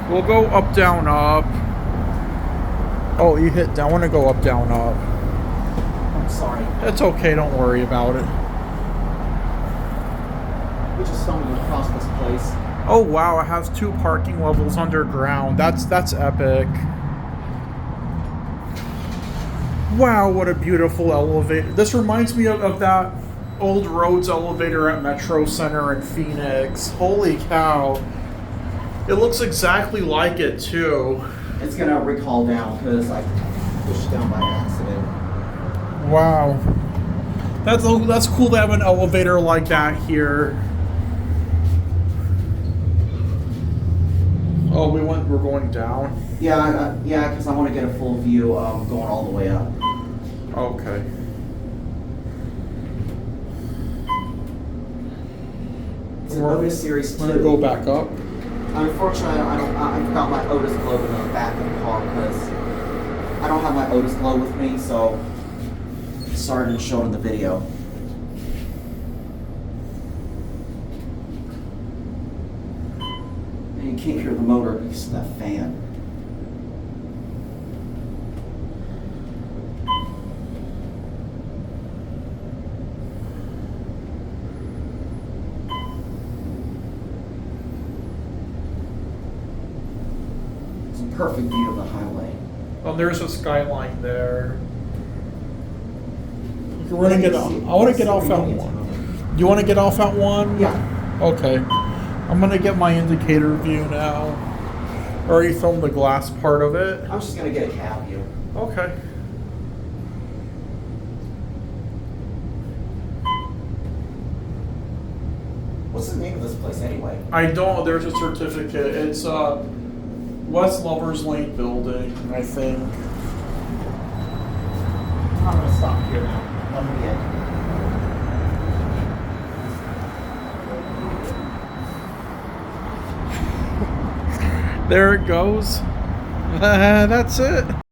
We'll go up, down, up. Oh, you hit down. I want to go up, down, up. I'm sorry. It's okay. Don't worry about it. We just stumbled across this place. Oh wow! It has 2 parking levels underground. That's epic. Wow, what a beautiful elevator. This reminds me of that old Rhodes elevator at Metro Center in Phoenix. Holy cow. It looks exactly like it too. It's gonna recall down because I pushed down by accident. Wow. That's cool to have an elevator like that here. Oh, we're going down? Yeah, because I want to get a full view going all the way up. Okay. It's an Otis Series 2. I'm gonna go back up. Unfortunately, I forgot my Otis globe in the back of the car because I don't have my Otis globe with me, so sorry I didn't show it in the video. And you can't hear the motor because of that fan. Perfect view of the highway. Oh, there's a skyline there. We're gonna get off. I want to get off at 1. You want to get off at 1? Yeah. Okay. I'm gonna get my indicator view now. I already filmed the glass part of it. I'm just gonna get a cab view. Okay. What's the name of this place anyway? I don't. There's a certificate. It's West Lovers Lane building, I think. I'm gonna stop here now. Let me get. There it goes. That's it.